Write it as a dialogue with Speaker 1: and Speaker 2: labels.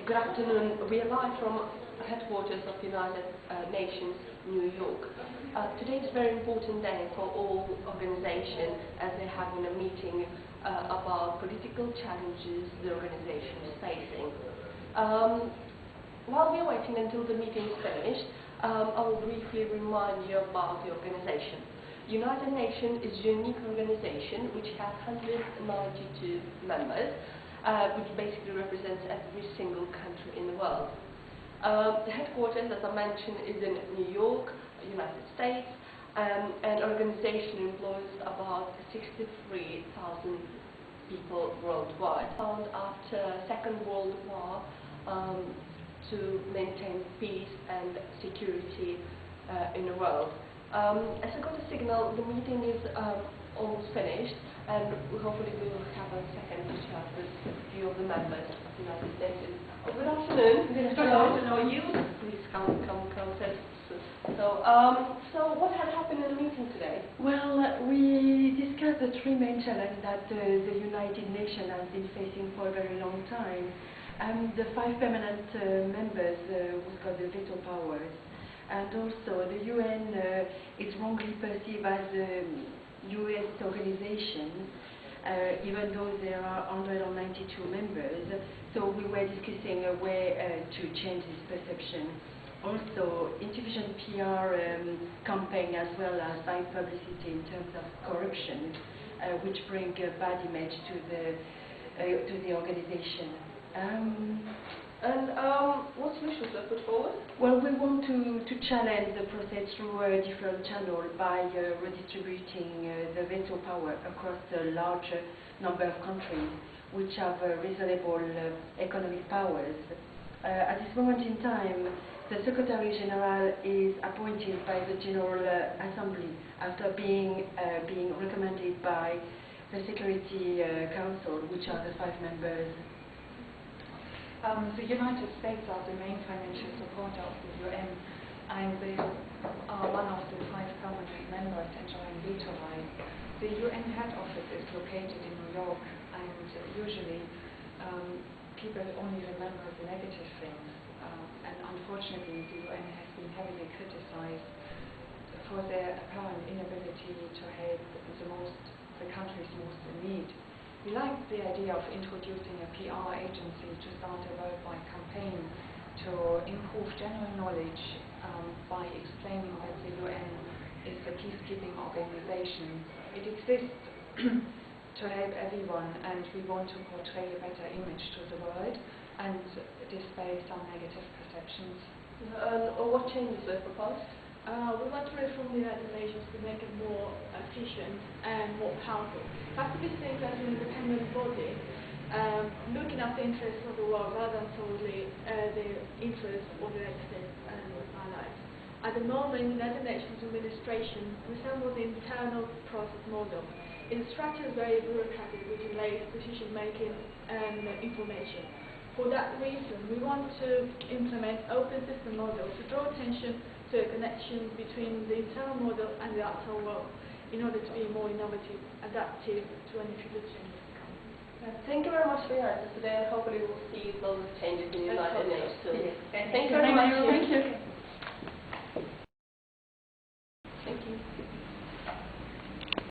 Speaker 1: Good afternoon. We are live from headquarters of United Nations, New York. Today is a very important day for all organizations as they're having a meeting about political challenges the organization is facing. While we're waiting until the meeting is finished, I will briefly remind you about the organization. United Nations is a unique organization which has 192 members, which basically represents every single country in the world. The headquarters, as I mentioned, is in New York, United States, and the organization employs about 63,000 people worldwide. Found after Second World War to maintain peace and security in the world. As I got a signal, the meeting is almost finished, and hopefully we will have a second to chat with a few of the members of the United Nations. Good afternoon. Good afternoon. How are you? Please come, sit. So what had happened in the meeting today?
Speaker 2: Well, we discussed the three main challenges that the United Nations has been facing for a very long time. The 5 permanent members who've got the veto powers. And also the UN is wrongly perceived as a US organization, even though there are 192 members. So we were discussing a way to change this perception. Also, insufficient PR campaign as well as bad publicity in terms of corruption, which bring a bad image to the organization.
Speaker 1: What solutions were put forward?
Speaker 2: Well, we want to challenge the process through a different channel by redistributing the veto power across a larger number of countries which have reasonable economic powers. At this moment in time, the Secretary General is appointed by the General Assembly after being recommended by the Security Council, which are the 5 members.
Speaker 3: The United States are the main financial supporter of the UN, and they are one of the 5 permanent members enjoying veto rights. The UN head office is located in New York, and usually people only remember the negative things. And unfortunately, the UN has been heavily criticized for their apparent inability to help the countries most in need. We like the idea of introducing a PR agency to start a worldwide campaign to improve general knowledge by explaining that the UN is a peacekeeping organization. It exists to help everyone, and we want to portray a better image to the world and dispel some negative perceptions.
Speaker 1: What changes were proposed?
Speaker 4: We want to reform the United Nations to make it more efficient and more powerful. It has to be seen as an independent body, looking at the interests of the world rather than solely the interests of the United States and allies. At the moment, the United Nations administration resembles the internal process model. Its structure is very bureaucratic, which delays decision-making and information. For that reason, we want to implement open system models to draw attention to a connection between the internal model and the outside world in order to be more innovative, adaptive to any future changes to come.
Speaker 1: Thank you very much for your answers today, and hopefully we'll see those changes in the United Nations soon.
Speaker 2: Yes.
Speaker 1: Thank you very much.
Speaker 2: Thank you.